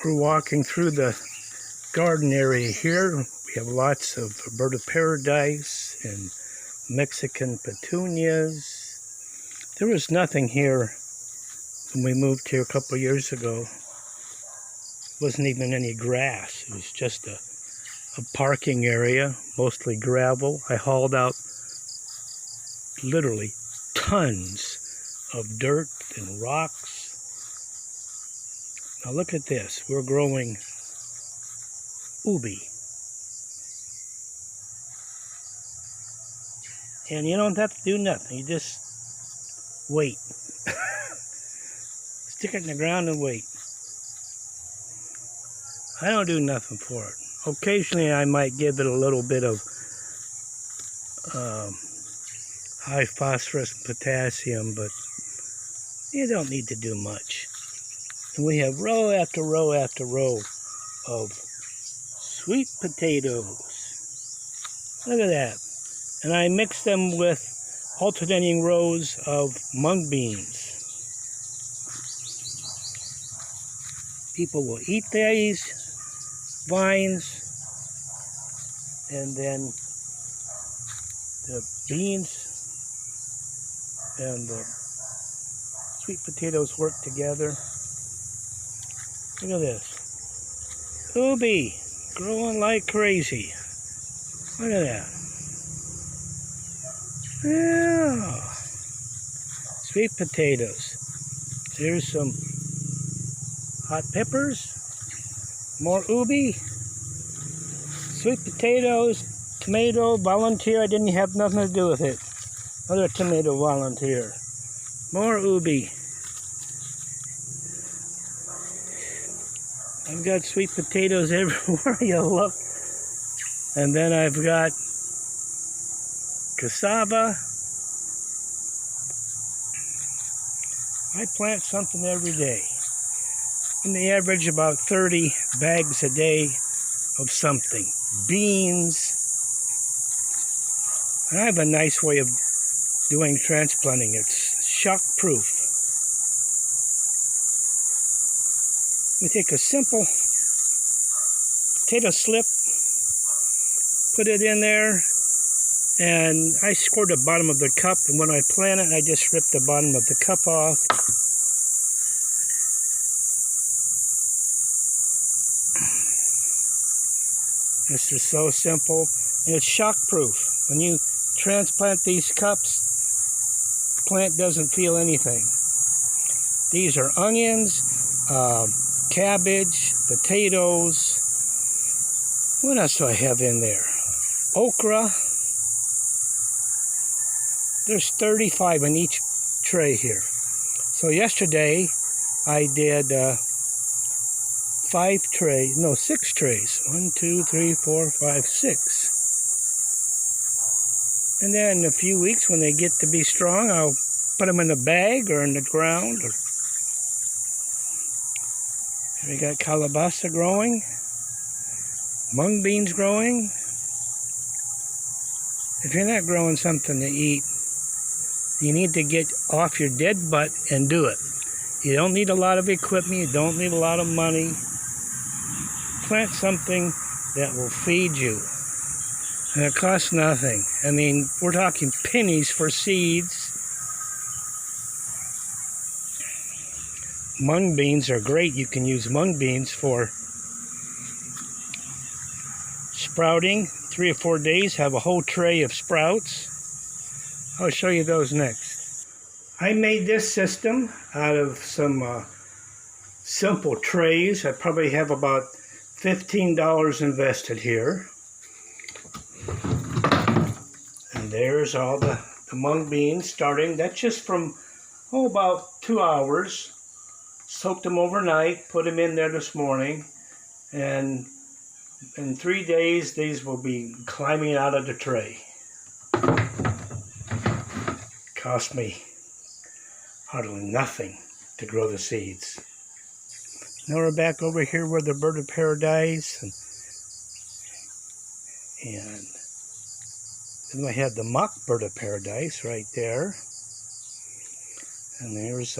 We're walking through the garden area here. We have lots of bird of paradise and Mexican petunias. There was nothing here when we moved here a couple of years ago. Wasn't even any grass. It was just a parking area, mostly gravel. I hauled out literally tons of dirt and rocks. Now look at this. We're growing ubi. And you don't have to do nothing. You just wait. Stick it in the ground and wait. I don't do nothing for it. Occasionally I might give it a little bit of high phosphorus and potassium, but you don't need to do much. And we have row after row after row of sweet potatoes. Look at that. And I mix them with alternating rows of mung beans. People will eat these vines, and then the beans and the sweet potatoes work together. Look at this. Ubi, growing like crazy. Look at that. Yeah. Sweet potatoes. Here's some hot peppers. More ubi. Sweet potatoes. Tomato volunteer. I didn't have nothing to do with it. Another tomato volunteer. More ubi. I've got sweet potatoes everywhere you look. And then I've got cassava. I plant something every day. And they average about 30 bags a day of something. Beans. I have a nice way of doing transplanting. It's shock proof. We take a simple potato slip, put it in there, and I scored the bottom of the cup, and when I plant it, I just rip the bottom of the cup off. This is so simple, and it's shock proof. When you transplant these cups, the plant doesn't feel anything. These are onions, cabbage, potatoes. What else do I have in there? Okra. There's 35 in each tray here. So yesterday I did 6 trays. 1, 2, 3, 4, 5, 6. And then in a few weeks when they get to be strong, I'll put them in a bag or in the ground. We got calabaza growing, mung beans growing. If you're not growing something to eat, you need to get off your dead butt and do it. You don't need a lot of equipment. You don't need a lot of money. Plant something that will feed you. And it costs nothing. I mean, we're talking pennies for seeds. Mung beans are great. You can use mung beans for sprouting. 3 or 4 days, have a whole tray of sprouts. I'll show you those next. I made this system out of some simple trays. I probably have about $15 invested here. And there's all the mung beans starting. That's just from, about 2 hours. Soaked them overnight, put them in there this morning, and in 3 days, these will be climbing out of the tray. Cost me hardly nothing to grow the seeds. Now we're back over here where the bird of paradise, and then I have the mock bird of paradise right there. And there's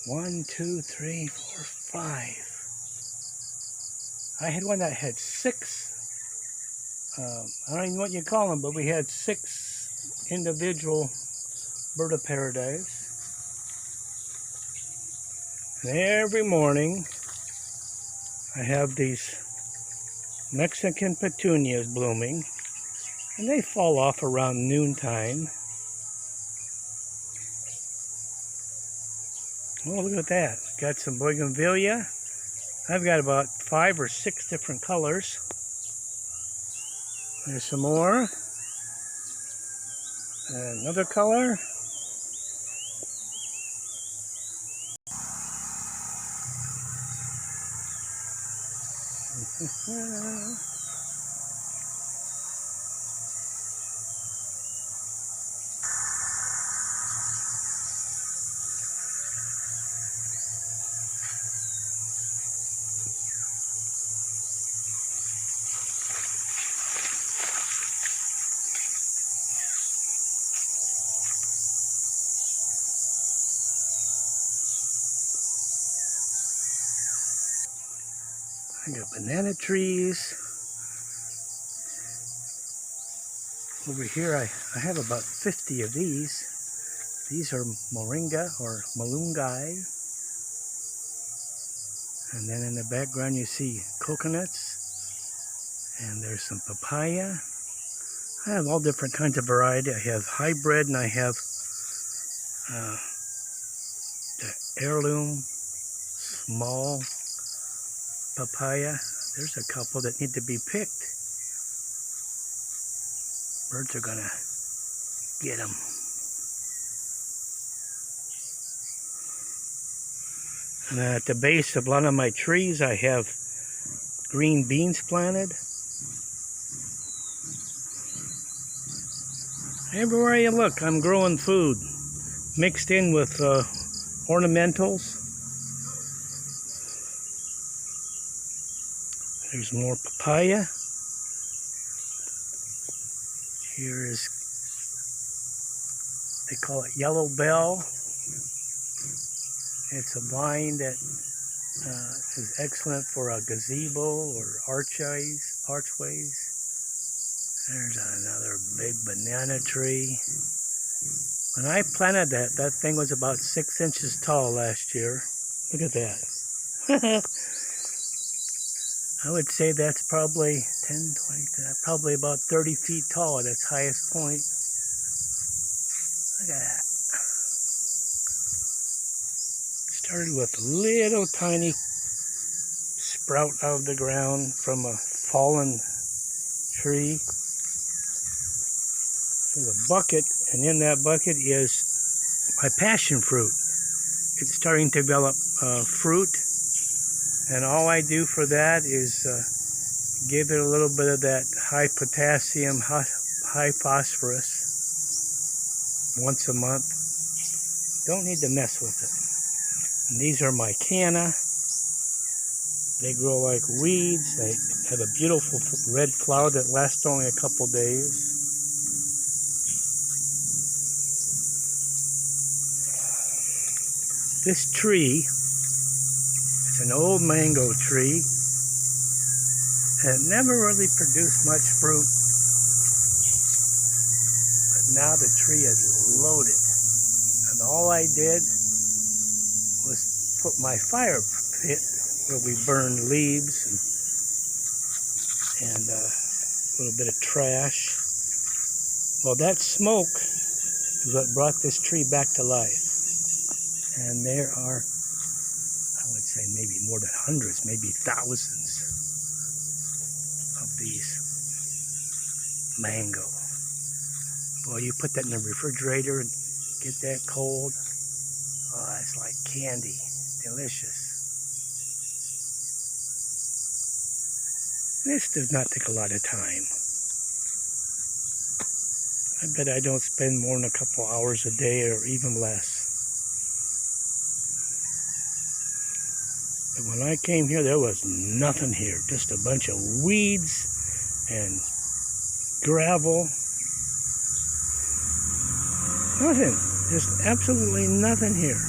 1, 2, 3, 4, 5. I had one that had six, I don't even know what you call them, but we had 6 individual bird of paradise. And every morning I have these Mexican petunias blooming, and they fall off around noontime. Oh, look at that. Got some bougainvillea. I've got about 5 or 6 different colors. There's some more. Another color. I got banana trees. Over here I have about 50 of these. These are moringa or malunggay. And then in the background you see coconuts. And there's some papaya. I have all different kinds of variety. I have hybrid and I have the heirloom small papaya. There's a couple that need to be picked. Birds are gonna get them. And at the base of a lot of my trees I have green beans planted. Everywhere you look I'm growing food mixed in with ornamentals. There's more papaya. Here is, they call it yellow bell. It's a vine that is excellent for a gazebo or archways. There's another big banana tree. When I planted that, that thing was about 6 inches tall last year. Look at that. I would say that's probably 10, 20, probably about 30 feet tall at its highest point. Look at that. Started with a little tiny sprout out of the ground from a fallen tree. There's a bucket, and in that bucket is my passion fruit. It's starting to develop fruit, and all I do for that is give it a little bit of that high potassium, high phosphorus once a month. Don't need to mess with it. And these are my canna. They grow like weeds. They have a beautiful red flower that lasts only a couple days. This tree is an old mango tree. And it never really produced much fruit. But now the tree is loaded. And all I did was put my fire pit where we burned leaves and a little bit of trash. Well, that smoke is what brought this tree back to life. And there are, I would say, maybe more than hundreds, maybe thousands of these mango. Boy, you put that in the refrigerator and get that cold. Oh, it's like candy. Delicious. This does not take a lot of time. I bet I don't spend more than a couple hours a day or even less. But when I came here, there was nothing here. Just a bunch of weeds and gravel. Nothing. Just absolutely nothing here.